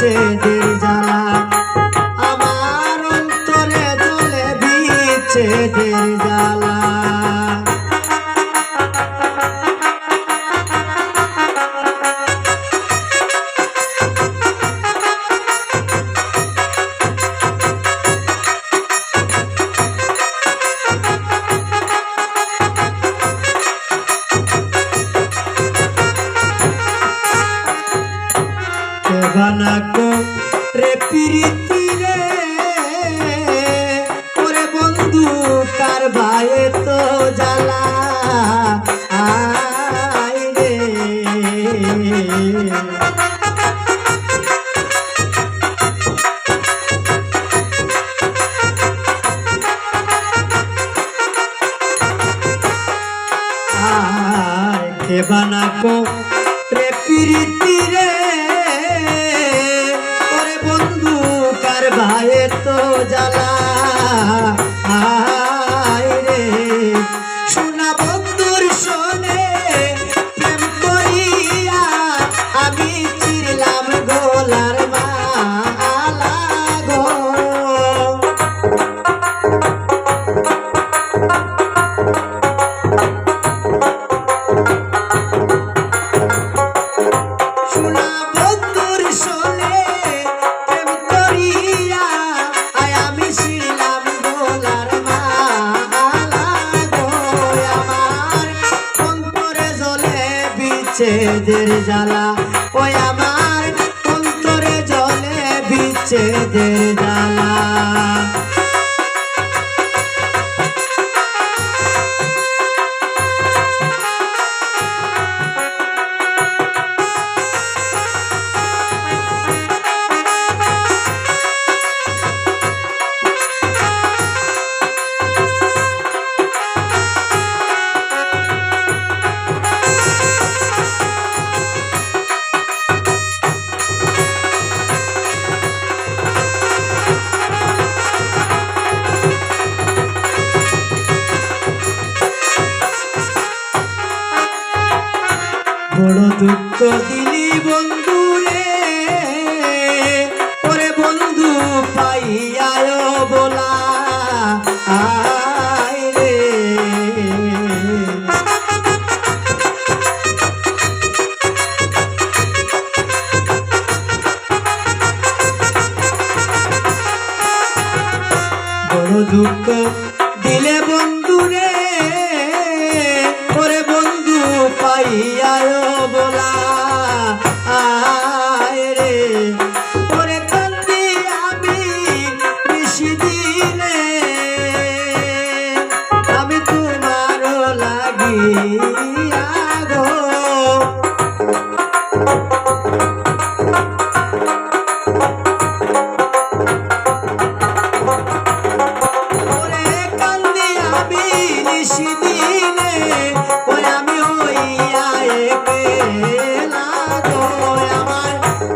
বিচ্ছেদের জ্বালা আমার অন্তরে জ্বলে বিচ্ছেদের জ্বালা বানাকো রে প্রীতি রে ওরে বন্ধু কার ভাইয়ে তো জ্বালা আয় রে আয় কে বানাকো রে প্রীতি রে ভাইয়ে তো জ্বালা আয় রে সোনা বন্ধুর শোনে প্রেম করিয়া আমি চিরলাম গোলার মালা গো সোনা বন্ধুর শোনে বিচ্ছেদের জ্বালা ওই আমার অন্তরে জ্বলে বিচ্ছেদের জ্বালা বড় দুঃখ দিলি বন্ধু রে ওরে বন্ধু পাইয়ায় বলা আয় রে বড় দুঃখ দিলে বন্ধু রে ওরে বন্ধু পাইয়ায় বলা আয় রে ওরে কান্দি আমি নিশিদিনে আমি তোমার লাগিয়া গো ওরে কান্দি আমি নিশিদিনে ওই আমি হইয়া একলা গো আমার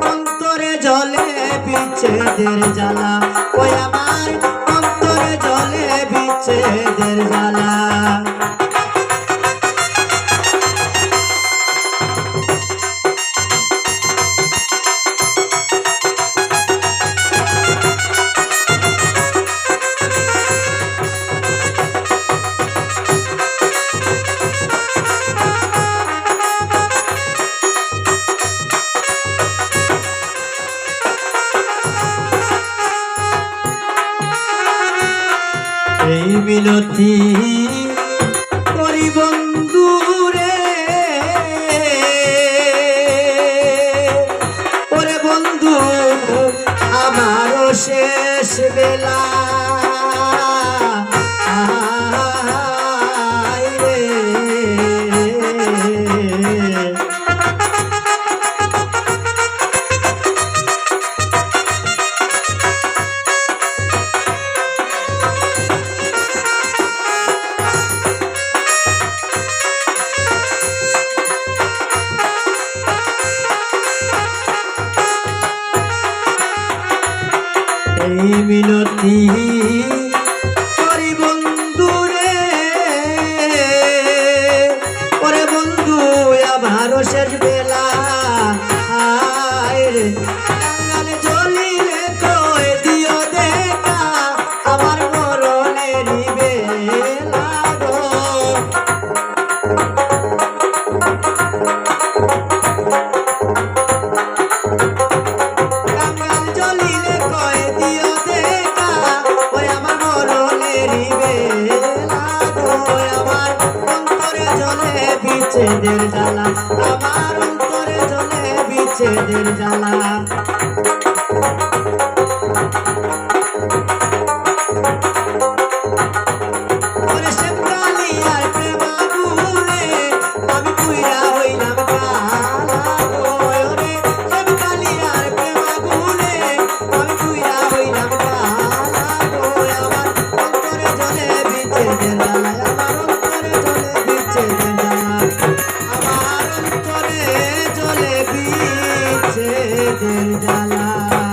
অন্তরে জ্বলে বিচ্ছেদের জ্বালা ওই আমার অন্তরে জ্বলে বিচ্ছেদের জ্বালা এই মিনতি করি বন্ধু রে ওরে বন্ধু আমারও শেষ বেলা আয় রে এই মিনতি করি বন্ধু রে ওরে বন্ধু আমারও শেষ বেলা আয় রে জ্বালা